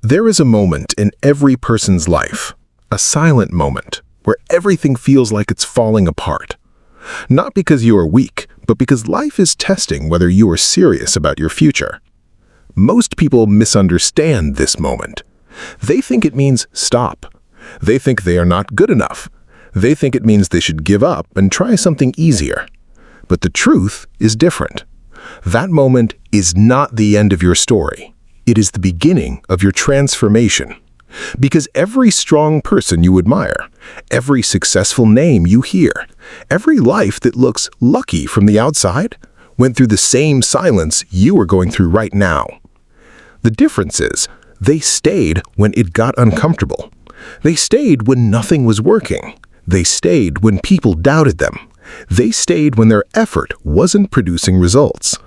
There is a moment in every person's life, a silent moment, where everything feels like it's falling apart. Not because you are weak, but because life is testing whether you are serious about your future. Most people misunderstand this moment. They think it means stop. They think they are not good enough. They think it means they should give up and try something easier. But the truth is different. That moment is not the end of your story. It is the beginning of your transformation. Because every strong person you admire, every successful name you hear, every life that looks lucky from the outside, went through the same silence you are going through right now. The difference is, they stayed when it got uncomfortable. They stayed when nothing was working. They stayed when people doubted them. They stayed when their effort wasn't producing results.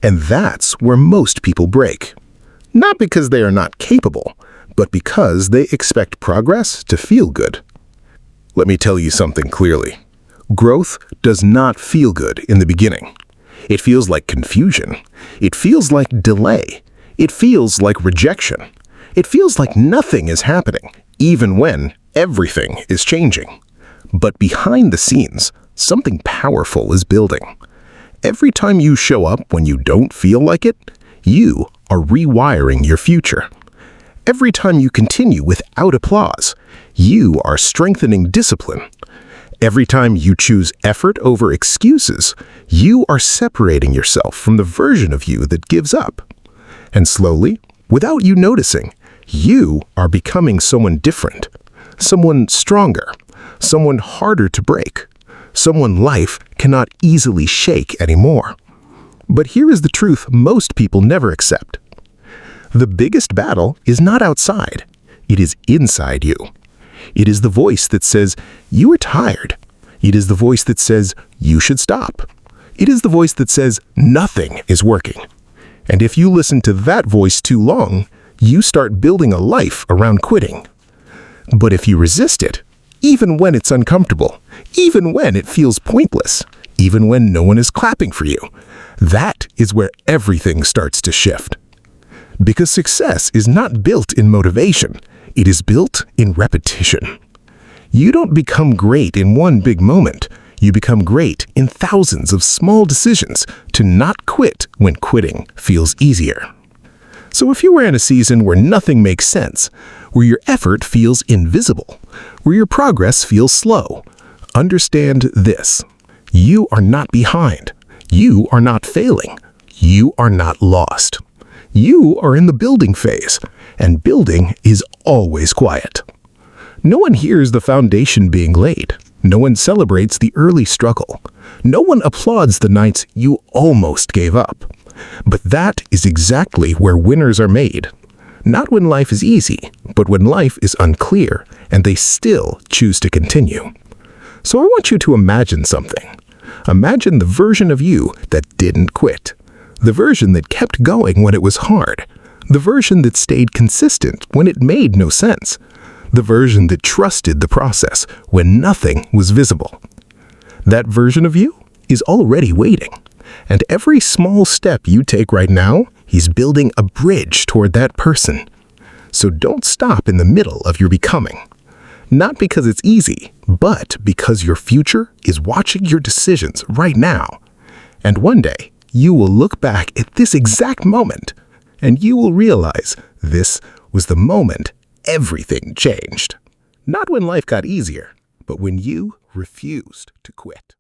And that's where most people break. Not because they are not capable, but because they expect progress to feel good. Let me tell you something clearly. Growth does not feel good in the beginning. It feels like confusion. It feels like delay. It feels like rejection. It feels like nothing is happening, even when everything is changing. But behind the scenes, something powerful is building. Every time you show up when you don't feel like it, you are rewiring your future. Every time you continue without applause, you are strengthening discipline. Every time you choose effort over excuses, you are separating yourself from the version of you that gives up. And slowly, without you noticing, you are becoming someone different, someone stronger, someone harder to break, someone life cannot easily shake anymore. But here is the truth most people never accept. The biggest battle is not outside. It is inside you. It is the voice that says, you are tired. It is the voice that says, you should stop. It is the voice that says, nothing is working. And if you listen to that voice too long, you start building a life around quitting. But if you resist it, even when it's uncomfortable, even when it feels pointless, even when no one is clapping for you, that is where everything starts to shift. Because success is not built in motivation, it is built in repetition. You don't become great in one big moment. You become great in thousands of small decisions to not quit when quitting feels easier. So if you are in a season where nothing makes sense, where your effort feels invisible, where your progress feels slow, understand this. You are not behind. You are not failing. You are not lost. You are in the building phase, and building is always quiet. No one hears the foundation being laid. No one celebrates the early struggle. No one applauds the nights you almost gave up. But that is exactly where winners are made. Not when life is easy, but when life is unclear and they still choose to continue. So I want you to imagine something. Imagine the version of you that didn't quit. The version that kept going when it was hard. The version that stayed consistent when it made no sense. The version that trusted the process when nothing was visible. That version of you is already waiting. And every small step you take right now is building a bridge toward that person. So don't stop in the middle of your becoming. Not because it's easy, but because your future is watching your decisions right now. And one day, you will look back at this exact moment, and you will realize this was the moment everything changed. Not when life got easier, but when you refused to quit.